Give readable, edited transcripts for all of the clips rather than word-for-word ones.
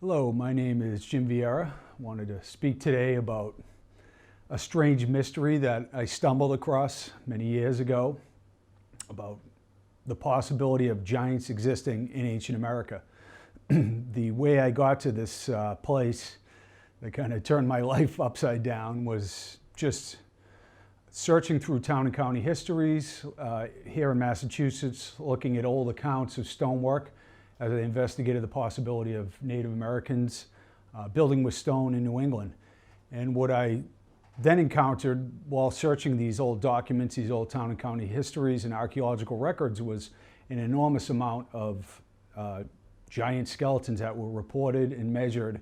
Hello, my name is Jim Vieira. I wanted to speak today about a strange mystery that I stumbled across many years ago about the possibility of giants existing in ancient America. The way I got to this place that kind of turned my life upside down was just searching through town and county histories here in Massachusetts, looking at old accounts of stonework as I investigated the possibility of Native Americans building with stone in New England. And what I then encountered while searching these old documents, these old town and county histories and archaeological records, was an enormous amount of giant skeletons that were reported and measured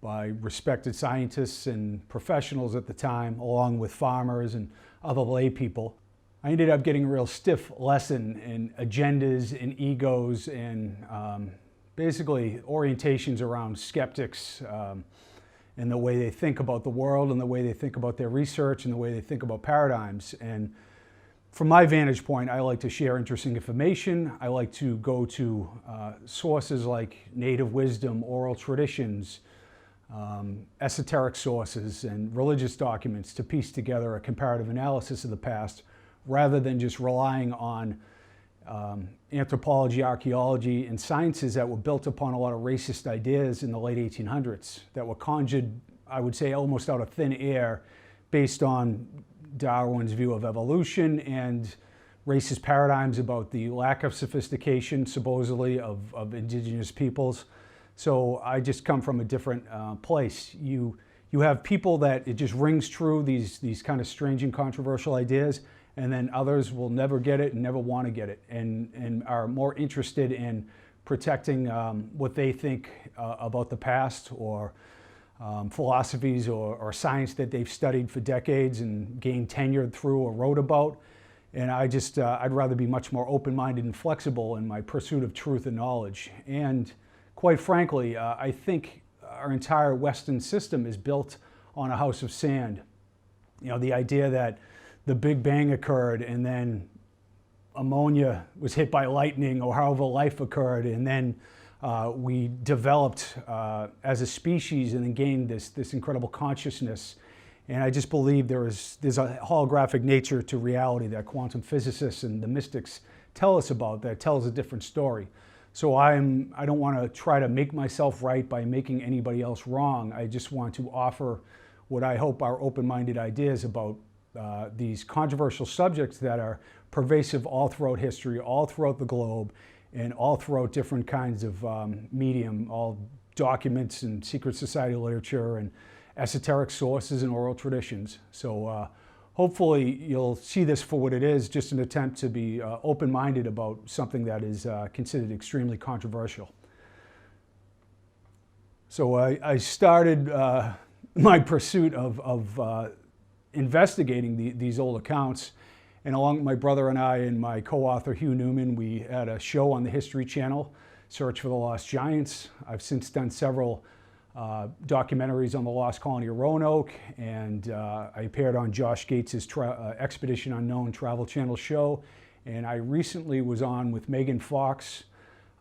by respected scientists and professionals at the time, along with farmers and other lay people. I ended up getting a real stiff lesson in agendas and egos and basically orientations around skeptics and the way they think about the world and the way they think about their research and the way they think about paradigms. And from my vantage point, I like to share interesting information. I like to go to sources like native wisdom, oral traditions, esoteric sources, and religious documents to piece together a comparative analysis of the past, rather than just relying on anthropology, archaeology, and sciences that were built upon a lot of racist ideas in the late 1800s that were conjured, I would say, almost out of thin air based on Darwin's view of evolution and racist paradigms about the lack of sophistication, supposedly, of indigenous peoples. So I just come from a different place. You have people that it just rings true, these kind of strange and controversial ideas, and then others will never get it and never want to get it and are more interested in protecting what they think about the past or philosophies or science that they've studied for decades and gained tenure through or wrote about. And I'd rather be much more open-minded and flexible in my pursuit of truth and knowledge. And quite frankly, I think our entire Western system is built on a house of sand. You know, the idea that the Big Bang occurred and then ammonia was hit by lightning or however life occurred, and then we developed as a species and then gained this incredible consciousness. And I just believe there's a holographic nature to reality that quantum physicists and the mystics tell us about that tells a different story. So I don't want to try to make myself right by making anybody else wrong. I just want to offer what I hope are open-minded ideas about these controversial subjects that are pervasive all throughout history, all throughout the globe, and all throughout different kinds of medium, all documents and secret society literature and esoteric sources and oral traditions. So hopefully you'll see this for what it is, just an attempt to be open-minded about something that is considered extremely controversial. So I started my pursuit of investigating these old accounts, and along with my brother and I and my co-author Hugh Newman, we had a show on the History Channel, Search for the Lost Giants. I've since done several documentaries on the Lost Colony of Roanoke, and I appeared on Josh Gates's Expedition Unknown Travel Channel show, and I recently was on with Megan Fox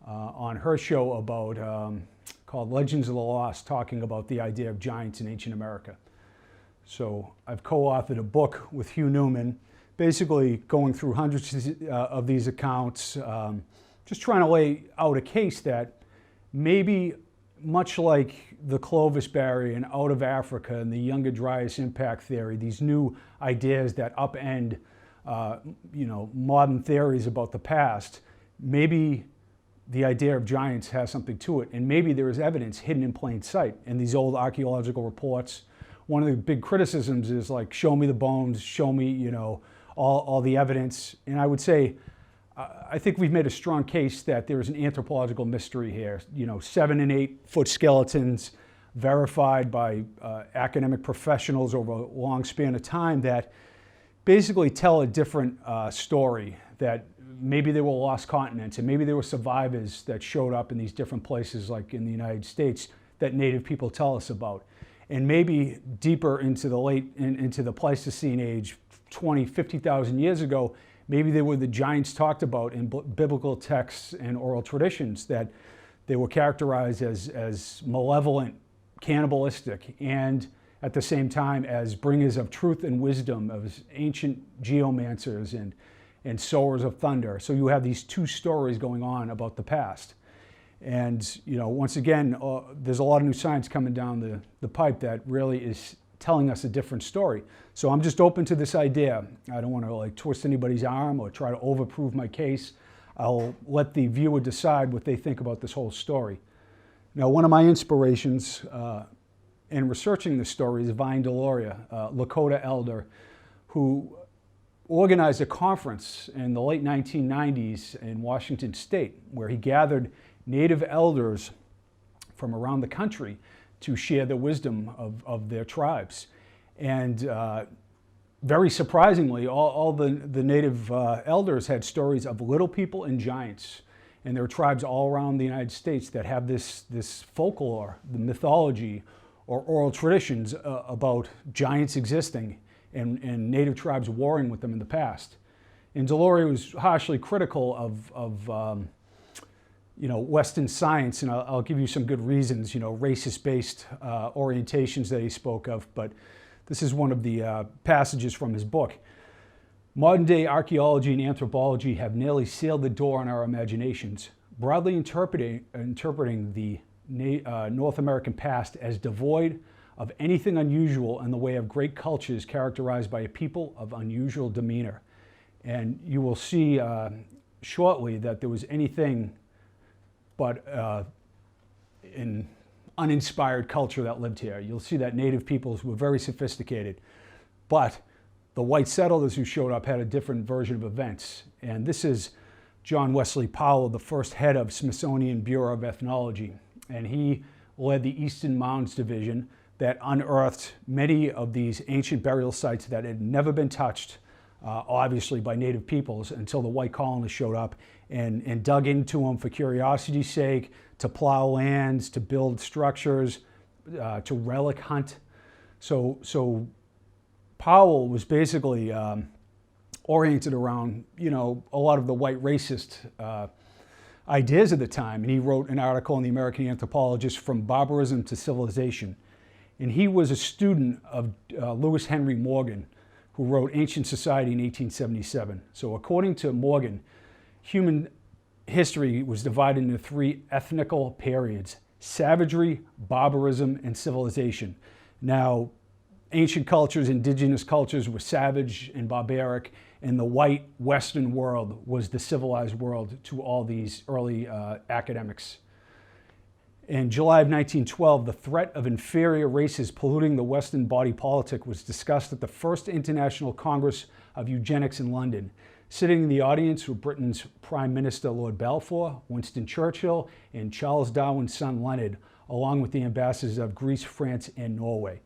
on her show about called Legends of the Lost, talking about the idea of giants in ancient America. So I've co-authored a book with Hugh Newman, basically going through hundreds of these accounts, just trying to lay out a case that maybe, much like the Clovis Barrier and out of Africa and the Younger Dryas impact theory, these new ideas that upend modern theories about the past, maybe the idea of giants has something to it, and maybe there is evidence hidden in plain sight in these old archaeological reports. One of the big criticisms is like, show me the bones, show me, all the evidence. And I would say, I think we've made a strong case that there is an anthropological mystery here. 7 and 8 foot skeletons verified by academic professionals over a long span of time that basically tell a different story, that maybe there were lost continents and maybe there were survivors that showed up in these different places like in the United States that native people tell us about. And maybe deeper into the Pleistocene age, 20, 50,000 years ago, maybe they were the giants talked about in biblical texts and oral traditions that They were characterized as malevolent, cannibalistic, and at the same time as bringers of truth and wisdom, as ancient geomancers and sowers of thunder. So you have these two stories going on about the past. And once again, there's a lot of new science coming down the pipe that really is telling us a different story. So I'm just open to this idea. I don't want to twist anybody's arm or try to overprove my case. I'll let the viewer decide what they think about this whole story. Now, one of my inspirations in researching this story is Vine Deloria, Lakota elder, who organized a conference in the late 1990s in Washington State, where he gathered Native elders from around the country to share the wisdom of their tribes. And very surprisingly, all the Native elders had stories of little people and giants. And there are tribes all around the United States that have this folklore, the mythology, or oral traditions about giants existing and Native tribes warring with them in the past. And Deloria was harshly critical of Western science, and I'll give you some good reasons, racist-based orientations that he spoke of, but this is one of the passages from his book. Modern-day archaeology and anthropology have nearly sealed the door on our imaginations, broadly interpreting the North American past as devoid of anything unusual in the way of great cultures characterized by a people of unusual demeanor. And you will see shortly that there was anything but an uninspired culture that lived here. You'll see that Native peoples were very sophisticated, but the white settlers who showed up had a different version of events. And this is John Wesley Powell, the first head of Smithsonian Bureau of Ethnology. And he led the Eastern Mounds Division that unearthed many of these ancient burial sites that had never been touched, obviously by Native peoples, until the white colonists showed up and dug into them for curiosity's sake, to plow lands, to build structures, to relic hunt. So Powell was basically oriented around, a lot of the white racist ideas at the time. And he wrote an article in the American Anthropologist, From Barbarism to Civilization. And he was a student of Lewis Henry Morgan, who wrote Ancient Society in 1877. So according to Morgan, human history was divided into three ethnical periods: savagery, barbarism, and civilization. Now, ancient cultures, indigenous cultures were savage and barbaric, and the white Western world was the civilized world to all these early academics. In July of 1912, the threat of inferior races polluting the Western body politic was discussed at the First International Congress of Eugenics in London. Sitting in the audience were Britain's Prime Minister Lord Balfour, Winston Churchill, and Charles Darwin's son Leonard, along with the ambassadors of Greece, France, and Norway.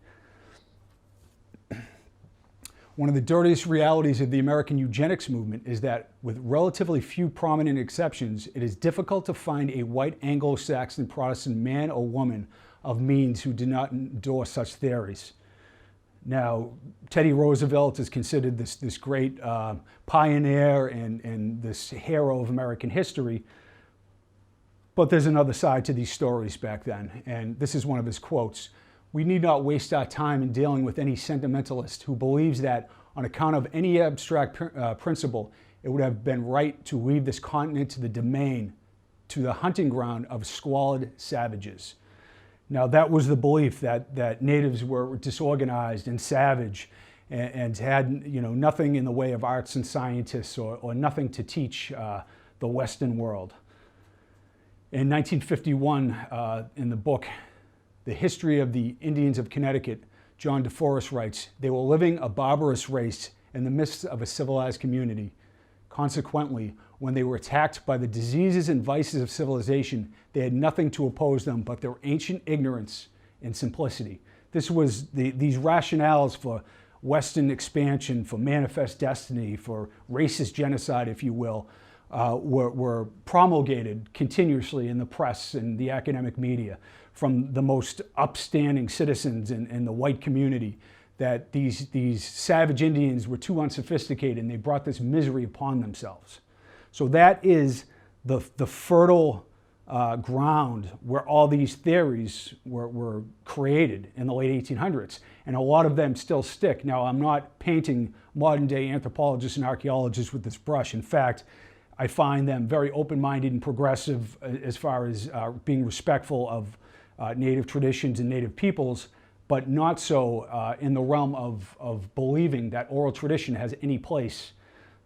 One of the dirtiest realities of the American eugenics movement is that, with relatively few prominent exceptions, it is difficult to find a white Anglo-Saxon Protestant man or woman of means who did not endorse such theories. Now, Teddy Roosevelt is considered this great pioneer and this hero of American history, but there's another side to these stories back then, and this is one of his quotes. "We need not waste our time in dealing with any sentimentalist who believes that, on account of any abstract principle, it would have been right to leave this continent to the domain, to the hunting ground of squalid savages." Now, that was the belief that natives were disorganized and savage and had nothing in the way of arts and scientists or nothing to teach the Western world. In 1951, in the book The History of the Indians of Connecticut, John DeForest writes, "They were living a barbarous race in the midst of a civilized community. Consequently, when they were attacked by the diseases and vices of civilization, they had nothing to oppose them but their ancient ignorance and simplicity." This was these rationales for Western expansion, for manifest destiny, for racist genocide, if you will, were promulgated continuously in the press and the academic media from the most upstanding citizens in the white community, that these savage Indians were too unsophisticated and they brought this misery upon themselves. So that is the fertile ground where all these theories were created in the late 1800s, and a lot of them still stick. Now, I'm not painting modern day anthropologists and archaeologists with this brush. In fact, I find them very open-minded and progressive as far as being respectful of native traditions and native peoples, but not so in the realm of believing that oral tradition has any place.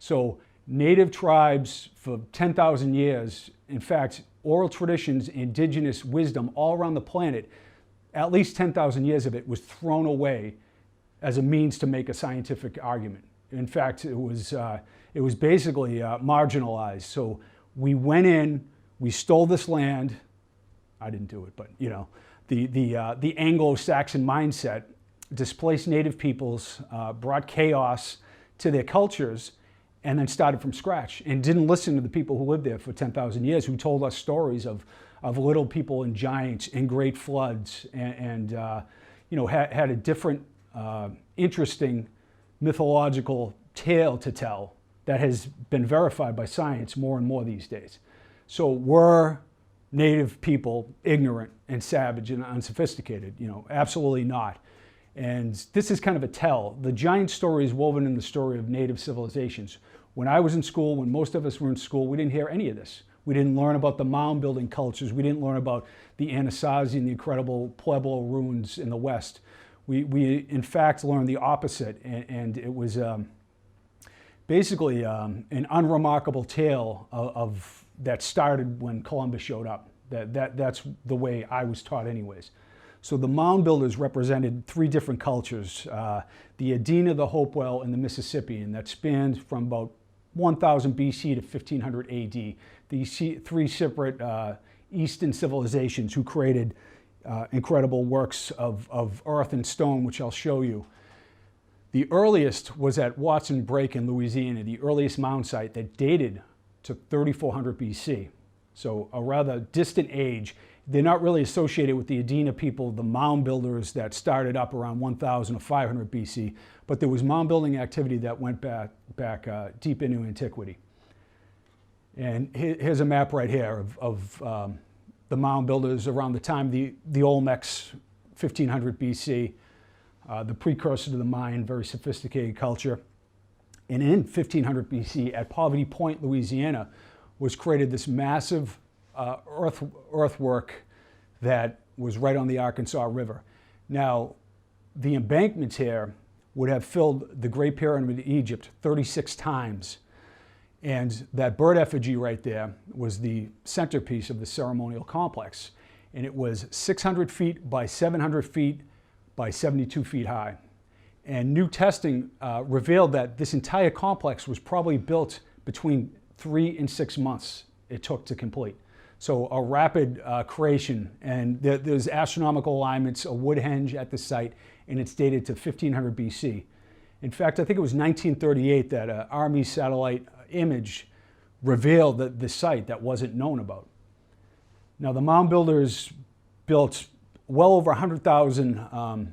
So native tribes for 10,000 years, in fact, oral traditions, indigenous wisdom all around the planet, at least 10,000 years of it was thrown away as a means to make a scientific argument. In fact, it was basically marginalized. So we went in, we stole this land. I didn't do it, but you know, the Anglo-Saxon mindset displaced native peoples, brought chaos to their cultures, and then started from scratch and didn't listen to the people who lived there for 10,000 years, who told us stories of little people and giants and great floods, and you know, had a different, interesting mythological tale to tell that has been verified by science more and more these days. So were native people ignorant and savage and unsophisticated? You know, absolutely not. And this is kind of a tell. The giant story is woven in the story of native civilizations. When I was in school, when most of us were in school, we didn't hear any of this. We didn't learn about the mound building cultures. We didn't learn about the Anasazi and the incredible Pueblo ruins in the West. We in fact learned the opposite, and it was basically an unremarkable tale of that started when Columbus showed up. That's the way I was taught anyways. So the mound builders represented three different cultures, the Adena, the Hopewell, and the Mississippian, that spanned from about 1000 BC to 1500 AD. These three separate Eastern civilizations who created incredible works of earth and stone, which I'll show you. The earliest was at Watson Break in Louisiana, the earliest mound site that dated to 3400 BC. So a rather distant age. They're not really associated with the Adena people, the mound builders that started up around 1000 or 500 BC, but there was mound building activity that went back deep into antiquity. And here's a map right here of the mound builders around the time the Olmecs, 1500 BC, the precursor to the Mayan, very sophisticated culture. And in 1500 BC, at Poverty Point, Louisiana, was created this massive earthwork that was right on the Arkansas River. Now, the embankments here would have filled the Great Pyramid of Egypt 36 times. And that bird effigy right there was the centerpiece of the ceremonial complex. And it was 600 feet by 700 feet by 72 feet high. And new testing revealed that this entire complex was probably built between 3 and 6 months it took to complete. So a rapid creation, and there's astronomical alignments, a wood henge at the site, and it's dated to 1500 BC. In fact, I think it was 1938 that an Army satellite image revealed the site that wasn't known about. Now, the mound builders built well over 100,000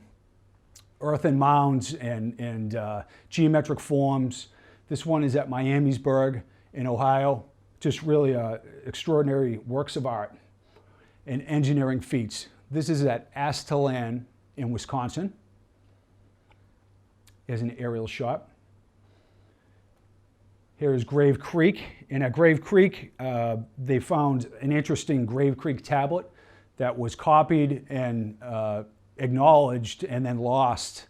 earthen mounds and geometric forms. This one is at Miamisburg in Ohio. Just really extraordinary works of art and engineering feats. This is at Aztalan in Wisconsin. Here's an aerial shot. Here is Grave Creek. And at Grave Creek, they found an interesting Grave Creek tablet that was copied and acknowledged and then lost.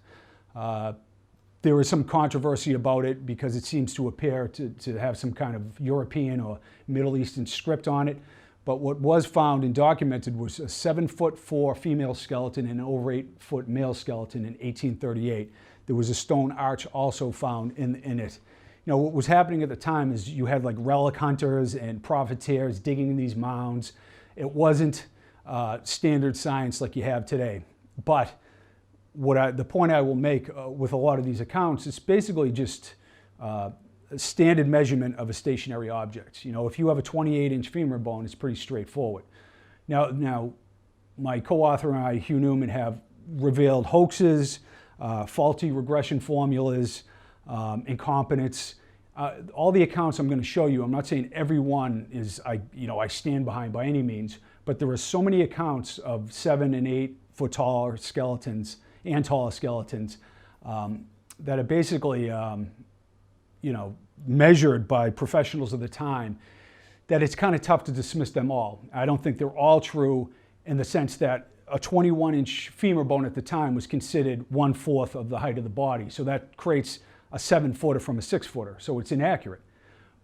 There was some controversy about it because it seems to appear to have some kind of European or Middle Eastern script on it. But what was found and documented was a 7'4" female skeleton and an over 8-foot male skeleton in 1838. There was a stone arch also found in it. You know, what was happening at the time is you had like relic hunters and profiteers digging in these mounds. It wasn't standard science like you have today. But the point I will make with a lot of these accounts is basically just a standard measurement of a stationary object. You know, if you have a 28-inch femur bone, it's pretty straightforward. Now, my co-author and I, Hugh Newman, have revealed hoaxes, faulty regression formulas, incompetence. All the accounts I'm going to show you, I'm not saying every one is I stand behind by any means, but there are so many accounts of 7 and 8 foot taller skeletons and taller skeletons that are basically measured by professionals of the time, that it's kind of tough to dismiss them all. I don't think they're all true in the sense that a 21-inch femur bone at the time was considered 1/4 of the height of the body. So that creates a 7-footer from a 6-footer. So it's inaccurate.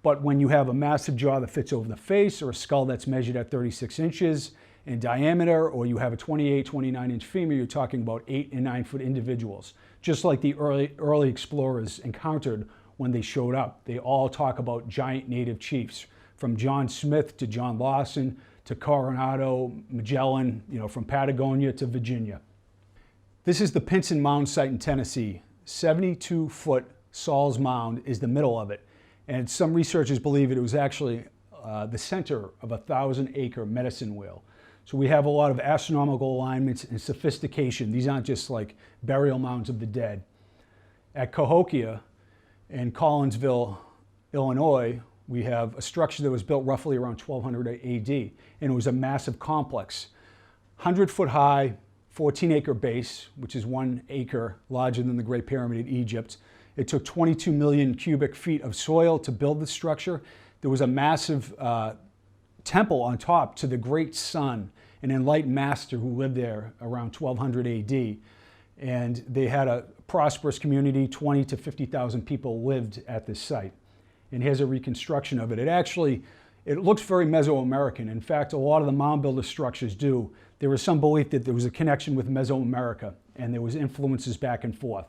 But when you have a massive jaw that fits over the face, or a skull that's measured at 36 inches in diameter, or you have a 28, 29-inch femur, you're talking about 8 and 9 foot individuals. Just like the early explorers encountered when they showed up. They all talk about giant native chiefs, from John Smith to John Lawson to Coronado, Magellan, from Patagonia to Virginia. This is the Pinson Mound site in Tennessee. 72-foot Saul's Mound is the middle of it. And some researchers believe it was actually the center of a 1,000-acre medicine wheel. So we have a lot of astronomical alignments and sophistication. These aren't just like burial mounds of the dead. At Cahokia in Collinsville, Illinois, we have a structure that was built roughly around 1200 AD, and it was a massive complex. 100-foot high, 14-acre base, which is 1 acre larger than the Great Pyramid in Egypt. It took 22 million cubic feet of soil to build the structure. There was a massive temple on top to the great sun, an enlightened master who lived there around 1200 AD. And they had a prosperous community. 20 to 50,000 people lived at this site. And here's a reconstruction of it. It looks very Mesoamerican. In fact, a lot of the mound builder structures do. There was some belief that there was a connection with Mesoamerica, and there was influences back and forth.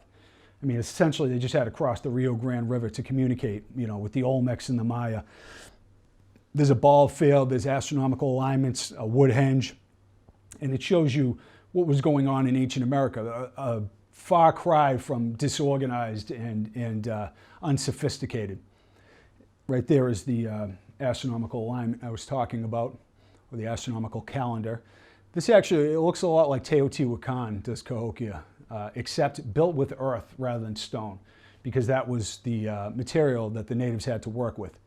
I mean, essentially, they just had to cross the Rio Grande River to communicate, with the Olmecs and the Maya. There's a ball field, there's astronomical alignments, a wood henge, and it shows you what was going on in ancient America, a far cry from disorganized and unsophisticated. Right there is the astronomical alignment I was talking about, or the astronomical calendar. This actually, it looks a lot like Teotihuacan does Cahokia, except built with earth rather than stone, because that was the material that the natives had to work with.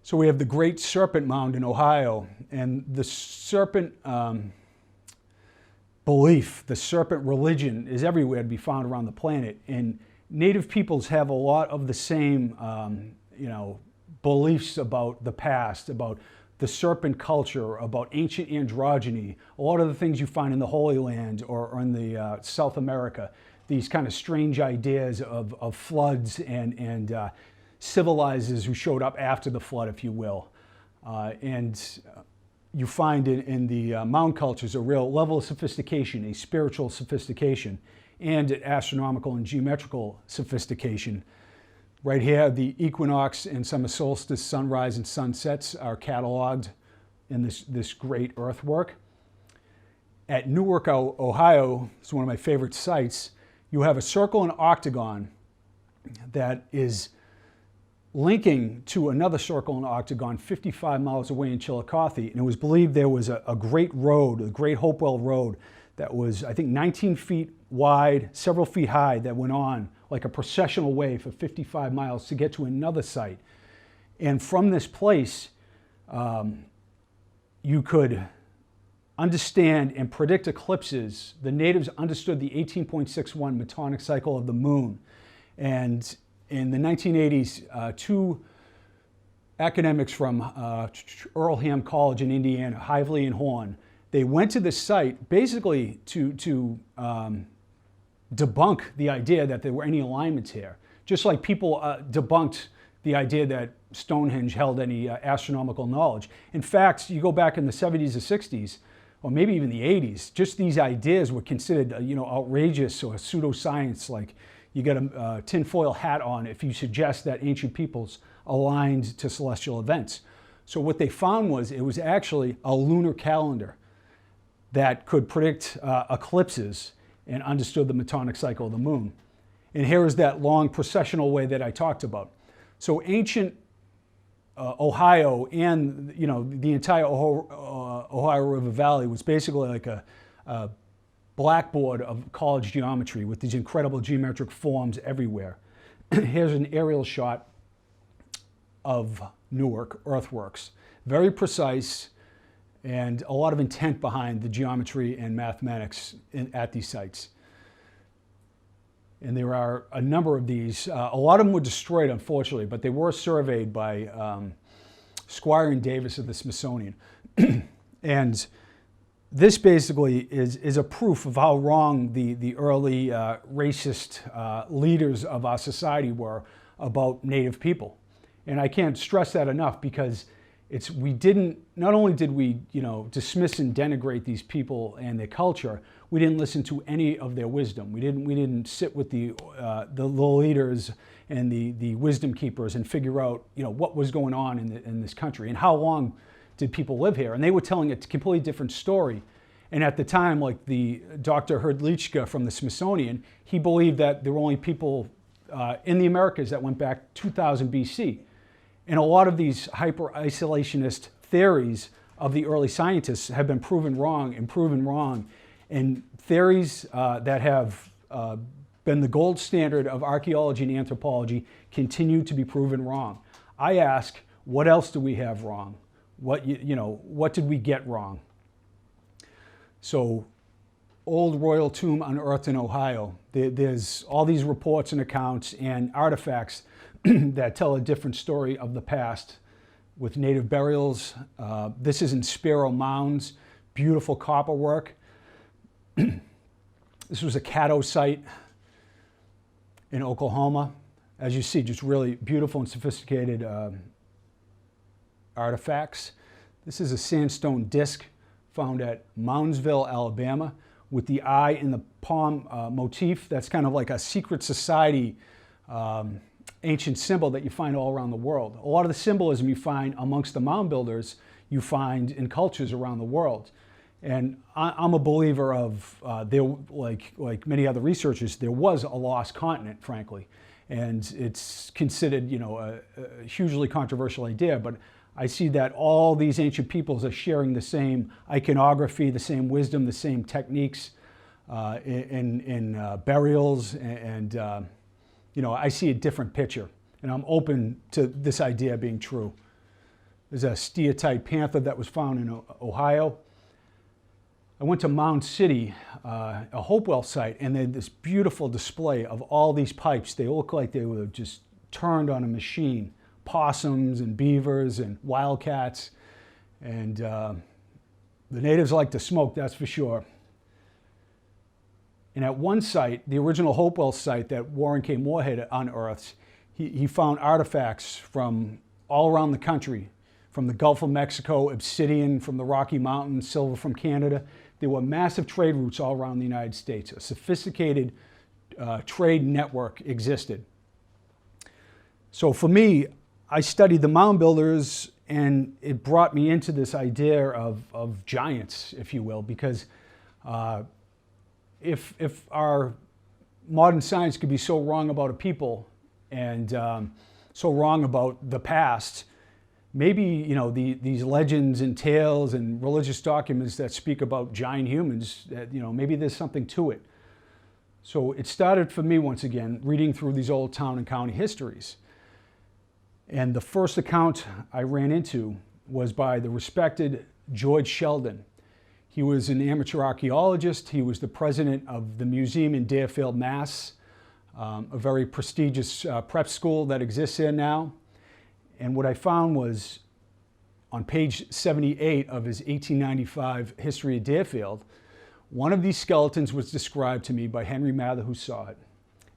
So we have the Great Serpent Mound in Ohio, and the serpent belief, the serpent religion is everywhere to be found around the planet, and native peoples have a lot of the same beliefs about the past, about the serpent culture, about ancient androgyny, a lot of the things you find in the Holy Land or in the South America, these kind of strange ideas of floods and civilizers who showed up after the flood, if you will. And you find in the mound cultures a real level of sophistication, a spiritual sophistication, and astronomical and geometrical sophistication. Right here, the equinox and summer solstice, sunrise and sunsets are cataloged in this great earthwork. At Newark, Ohio, it's one of my favorite sites, you have a circle and octagon that is linking to another circle and octagon 55 miles away in Chillicothe. And it was believed there was a great road, a great Hopewell Road, that was, I think, 19 feet wide, several feet high, that went on like a processional way for 55 miles to get to another site. And from this place, you could understand and predict eclipses. The natives understood the 18.61 metonic cycle of the moon. And in the 1980s, two academics from Earlham College in Indiana, Hively and Horn, they went to this site basically to debunk the idea that there were any alignments here. Just like people debunked the idea that Stonehenge held any astronomical knowledge. In fact, you go back in the 70s or 60s, or maybe even the 80s, just these ideas were considered outrageous or pseudoscience, like you get a tinfoil hat on if you suggest that ancient peoples aligned to celestial events. So what they found was it was actually a lunar calendar that could predict eclipses and understood the metonic cycle of the moon. And here is that long processional way that I talked about. So ancient Ohio and the entire Ohio River Valley was basically like a blackboard of college geometry with these incredible geometric forms everywhere. Here's an aerial shot of Newark earthworks. Very precise, and a lot of intent behind the geometry and mathematics at these sites. And there are a number of these. A lot of them were destroyed, unfortunately, but they were surveyed by Squire and Davis of the Smithsonian. And this basically is a proof of how wrong the early racist leaders of our society were about Native people. And I can't stress that enough, because not only did we dismiss and denigrate these people and their culture, we didn't listen to any of their wisdom. We didn't sit with the leaders and the wisdom keepers and figure out what was going on in this country and how long did people live here. And they were telling a completely different story. And at the time, like the Dr. Hrdlichka from the Smithsonian, he believed that there were only people in the Americas that went back 2000 BC. And a lot of these hyper-isolationist theories of the early scientists have been proven wrong and proven wrong. And theories that have been the gold standard of archaeology and anthropology continue to be proven wrong. I ask, what else do we have wrong? What did we get wrong? So, Old Royal Tomb unearthed in Ohio. There's all these reports and accounts and artifacts that tell a different story of the past with native burials. This is in Sparrow Mounds, beautiful copper work. This was a Caddo site in Oklahoma. As you see, just really beautiful and sophisticated artifacts. This is a sandstone disc found at Moundsville, Alabama, with the eye in the palm motif. That's kind of like a secret society ancient symbol that you find all around the world. A lot of the symbolism you find amongst the mound builders, you find in cultures around the world. And I'm a believer of, like many other researchers, there was a lost continent, frankly. And it's considered, a hugely controversial idea, but I see that all these ancient peoples are sharing the same iconography, the same wisdom, the same techniques in burials, and I see a different picture, and I'm open to this idea being true. There's a steatite panther that was found in Ohio. I went to Mound City, a Hopewell site, and they had this beautiful display of all these pipes. They look like they were just turned on a machine. Possums and beavers and wildcats, and the natives like to smoke, that's for sure. And at one site, the original Hopewell site that Warren K. Moorhead unearthed, he found artifacts from all around the country, from the Gulf of Mexico, obsidian from the Rocky Mountains, silver from Canada. There were massive trade routes all around the United States. A sophisticated trade network existed. So for me, I studied the mound builders, and it brought me into this idea of giants, if you will, because if our modern science could be so wrong about a people and so wrong about the past, maybe these legends and tales and religious documents that speak about giant humans, that maybe there's something to it. So it started for me, once again, reading through these old town and county histories. And the first account I ran into was by the respected George Sheldon. He was an amateur archaeologist. He was the president of the museum in Deerfield, Mass., a very prestigious prep school that exists there now. And what I found was, on page 78 of his 1895 History of Deerfield, one of these skeletons was described to me by Henry Mather, who saw it,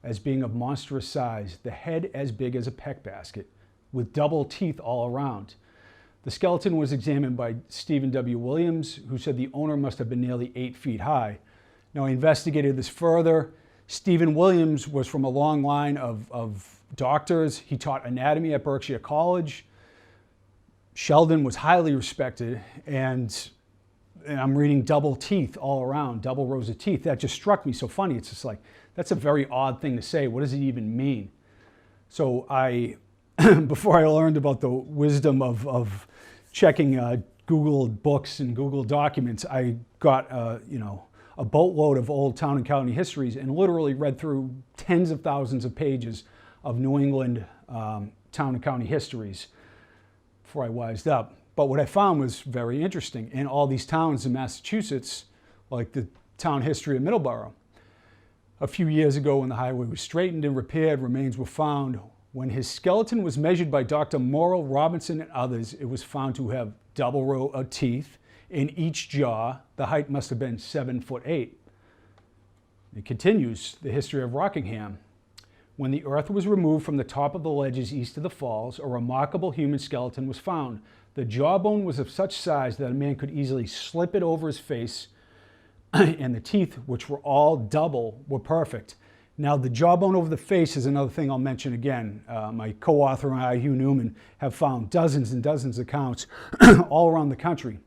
as being of monstrous size, the head as big as a peck basket, with double teeth all around. The skeleton was examined by Stephen W. Williams, who said the owner must have been nearly 8 feet high. Now, I investigated this further. Stephen Williams was from a long line of doctors. He taught anatomy at Berkshire College. Sheldon was highly respected, and I'm reading double teeth all around, double rows of teeth. That just struck me so funny. It's just like, that's a very odd thing to say. What does it even mean? So before I learned about the wisdom of checking Google books and Google documents, I got a boatload of old town and county histories and literally read through tens of thousands of pages of New England town and county histories before I wised up. But what I found was very interesting. In all these towns in Massachusetts, like the town history of Middleborough, a few years ago when the highway was straightened and repaired, remains were found. When his skeleton was measured by Dr. Morrill, Robinson, and others, it was found to have double row of teeth in each jaw. The height must have been 7'8". It continues, the history of Rockingham. When the earth was removed from the top of the ledges east of the falls, a remarkable human skeleton was found. The jawbone was of such size that a man could easily slip it over his face, and the teeth, which were all double, were perfect. Now, the jawbone over the face is another thing I'll mention again. My co-author and I, Hugh Newman, have found dozens and dozens of accounts all around the country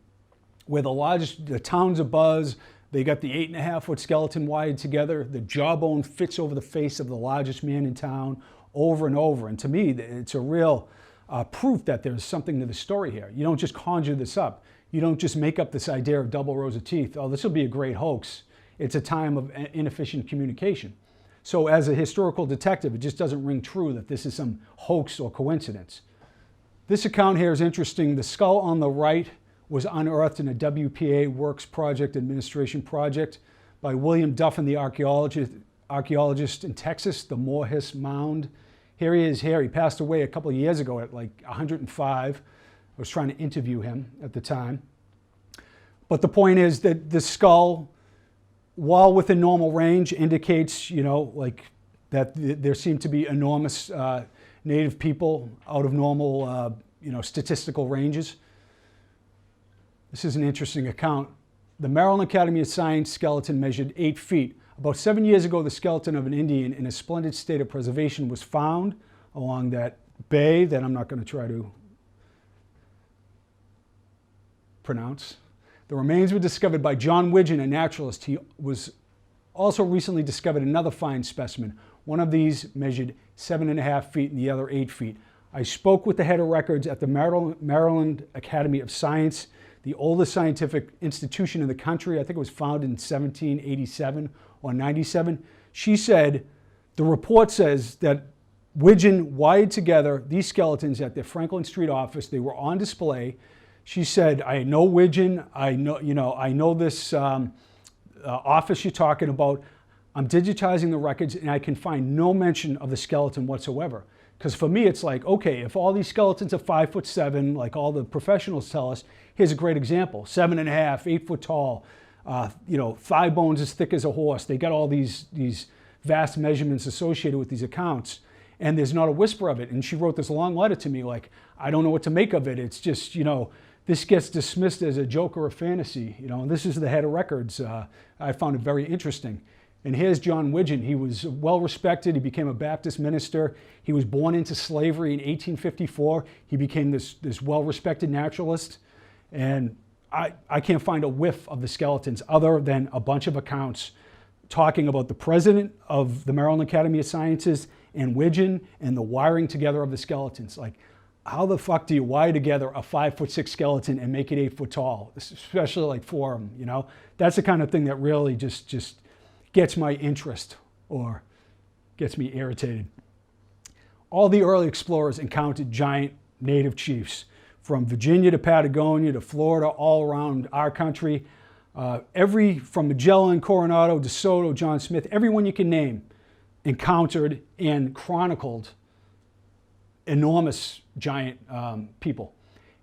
where the towns are buzz. They got the 8.5-foot skeleton wired together. The jawbone fits over the face of the largest man in town over and over. And to me, it's a real proof that there's something to the story here. You don't just conjure this up. You don't just make up this idea of double rows of teeth. Oh, this will be a great hoax. It's a time of inefficient communication. So as a historical detective, it just doesn't ring true that this is some hoax or coincidence. This account here is interesting. The skull on the right was unearthed in a WPA Works Project Administration project by William Duffin, the archaeologist in Texas, the Moorhiss Mound. Here he is here. He passed away a couple of years ago at like 105. I was trying to interview him at the time. But the point is that the skull, while within normal range, indicates, like that there seem to be enormous native people out of normal, statistical ranges. This is an interesting account. The Maryland Academy of Science skeleton measured 8 feet. About 7 years ago, the skeleton of an Indian in a splendid state of preservation was found along that bay that I'm not going to try to pronounce. The remains were discovered by John Widgeon, a naturalist. He was also recently discovered another fine specimen. One of these measured 7.5 feet and the other 8 feet. I spoke with the head of records at the Maryland Academy of Science, the oldest scientific institution in the country. I think it was founded in 1787 or 97. She said, the report says that Widgeon wired together these skeletons at their Franklin Street office. They were on display. She said, I know Widgeon, I know this office you're talking about. I'm digitizing the records and I can find no mention of the skeleton whatsoever. Because for me, it's like, okay, if all these skeletons are 5'7", like all the professionals tell us, here's a great example, 7.5, 8 foot tall, thigh bones as thick as a horse. They got all these vast measurements associated with these accounts, and there's not a whisper of it. And she wrote this long letter to me like, I don't know what to make of it. It's just, this gets dismissed as a joke or a fantasy, and this is the head of records. I found it very interesting. And here's John Widgeon. He was well respected. He became a Baptist minister. He was born into slavery in 1854. He became this well respected naturalist. And I can't find a whiff of the skeletons other than a bunch of accounts talking about the president of the Maryland Academy of Sciences and Widgeon and the wiring together of the skeletons. Like, how the fuck do you wire together a 5'6" skeleton and make it 8 foot tall, especially like for them, That's the kind of thing that really just gets my interest or gets me irritated. All the early explorers encountered giant native chiefs from Virginia to Patagonia to Florida, all around our country. From Magellan, Coronado, DeSoto, John Smith, everyone you can name encountered and chronicled enormous giant people.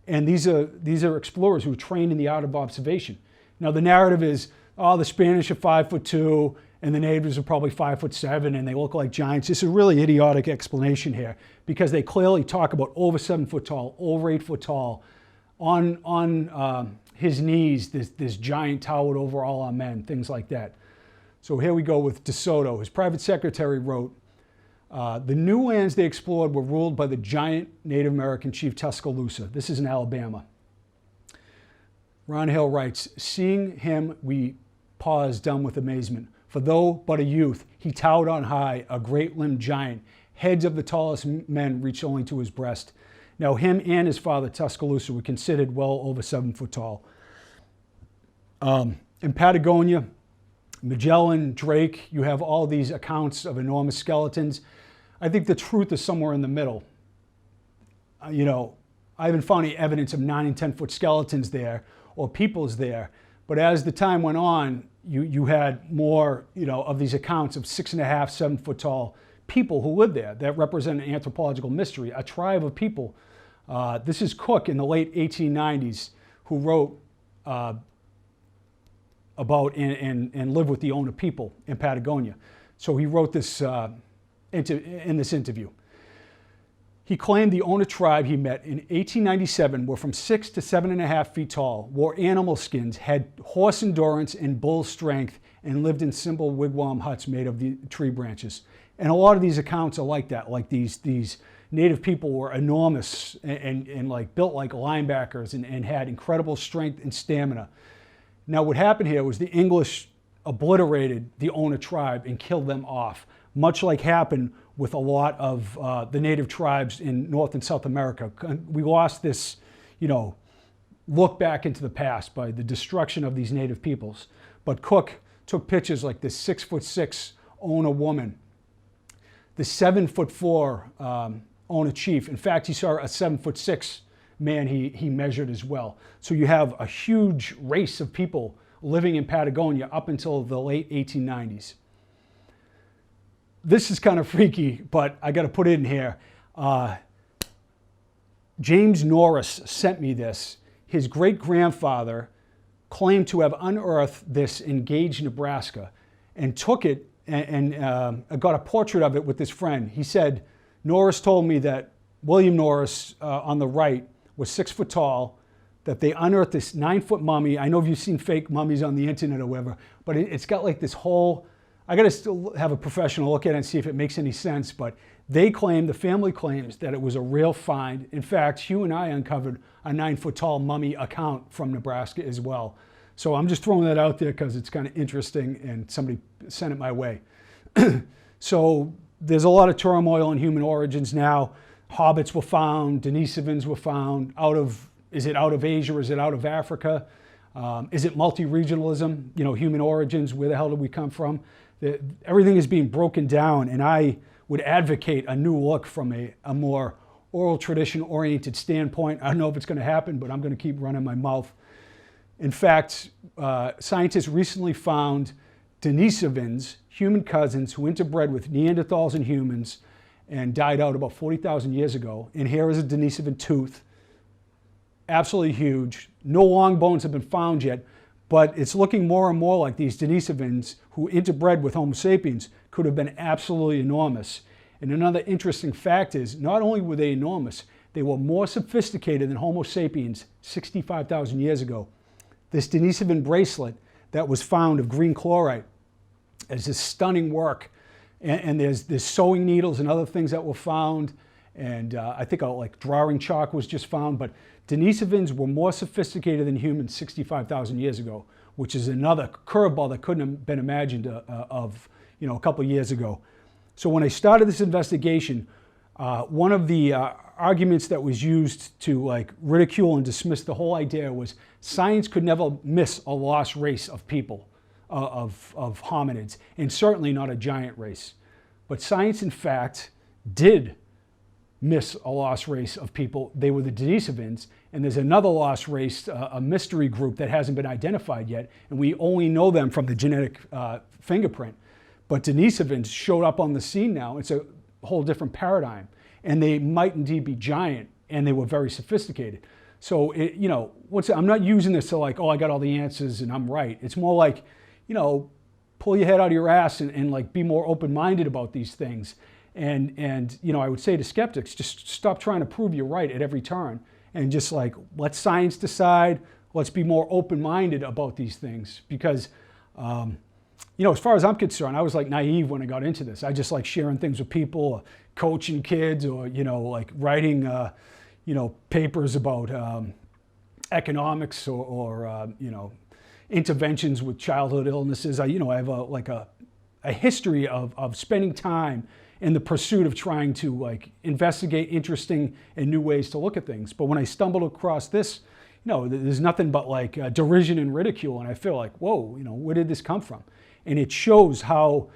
And these are explorers who were trained in the art of observation. Now the narrative is, the Spanish are 5'2", and the natives are probably 5'7", and they look like giants. It's a really idiotic explanation here because they clearly talk about over 7 foot tall, over 8 foot tall. On his knees, this giant towered over all our men, things like that. So here we go with DeSoto. His private secretary wrote, the new lands they explored were ruled by the giant Native American chief Tuscaloosa. This is in Alabama. Ron Hill writes, seeing him, we paused dumb with amazement. For though but a youth, he towered on high, a great-limbed giant. Heads of the tallest men reached only to his breast. Now him and his father, Tuscaloosa, were considered well over 7 foot tall. In Patagonia, Magellan, Drake, you have all these accounts of enormous skeletons. I think the truth is somewhere in the middle. I haven't found any evidence of 9 and 10 foot skeletons there or peoples there. But as the time went on, you had more, of these accounts of 6.5, 7 foot tall people who lived there that represent an anthropological mystery, a tribe of people. This is Cook in the late 1890s who wrote about and lived with the Ona people in Patagonia. So he wrote this in this interview. He claimed the Ona tribe he met in 1897 were from 6 to 7.5 feet tall, wore animal skins, had horse endurance and bull strength, and lived in simple wigwam huts made of the tree branches. And a lot of these accounts are like that, like these native people were enormous and like built like linebackers and had incredible strength and stamina. Now what happened here was the English obliterated the Ona tribe and killed them off, much like happened with a lot of the native tribes in North and South America. We lost this, look back into the past by the destruction of these native peoples. But Cook took pictures like this 6'6" Ona woman, the 7'4" Ona chief. In fact, he saw a 7'6" man he measured as well. So you have a huge race of people living in Patagonia up until the late 1890s. This is kind of freaky, but I got to put it in here. James Norris sent me this. His great-grandfather claimed to have unearthed this in Gage, Nebraska, and took it and got a portrait of it with his friend. He said, Norris told me that William Norris on the right was 6 foot tall, that they unearthed this 9 foot mummy. I know you've seen fake mummies on the internet or whatever, but it's got like this whole, I got to still have a professional look at it and see if it makes any sense, but they claim, the family claims that it was a real find. In fact, Hugh and I uncovered a 9 foot tall mummy account from Nebraska as well. So I'm just throwing that out there because it's kind of interesting and somebody sent it my way. So there's a lot of turmoil in human origins now. Hobbits were found, Denisovans were found. Is it out of Asia or is it out of Africa? Is it multi-regionalism? Human origins, where the hell did we come from? Everything is being broken down, and I would advocate a new look from a more oral tradition-oriented standpoint. I don't know if it's going to happen, but I'm going to keep running my mouth. In fact, scientists recently found Denisovans, human cousins who interbred with Neanderthals and humans and died out about 40,000 years ago. And here is a Denisovan tooth, absolutely huge. No long bones have been found yet, but it's looking more and more like these Denisovans who interbred with Homo sapiens could have been absolutely enormous. And another interesting fact is, not only were they enormous, they were more sophisticated than Homo sapiens 65,000 years ago. This Denisovan bracelet that was found of green chlorite is this stunning work. And there's sewing needles and other things that were found. And I think like drawing chalk was just found. But Denisovans were more sophisticated than humans 65,000 years ago, which is another curveball that couldn't have been imagined of a couple of years ago. So when I started this investigation, one of the arguments that was used to ridicule and dismiss the whole idea was science could never miss a lost race of people, of hominids, and certainly not a giant race. But science, in fact, did miss a lost race of people. They were the Denisovans, and there's another lost race, a mystery group that hasn't been identified yet, and we only know them from the genetic fingerprint. But Denisovans showed up on the scene now. It's a whole different paradigm, and they might indeed be giant, and they were very sophisticated. So, I'm not using this to I got all the answers and I'm right. It's more like, pull your head out of your ass and be more open-minded about these things. And I would say to skeptics, just stop trying to prove you're right at every turn and just let science decide. Let's be more open-minded about these things because, as far as I'm concerned, I was naive when I got into this. I just like sharing things with people, or coaching kids, or, writing, papers about economics or interventions with childhood illnesses. I have a history of spending time in the pursuit of trying to investigate interesting and new ways to look at things. But when I stumbled across this, there's nothing but derision and ridicule, and I feel whoa, where did this come from? And it shows how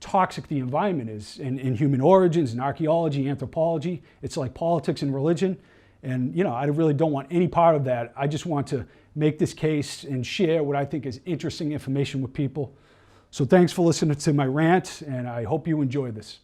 toxic the environment is in human origins, in archaeology, anthropology. It's like politics and religion. And, you know, I really don't want any part of that. I just want to make this case and share what I think is interesting information with people. So thanks for listening to my rant, and I hope you enjoy this.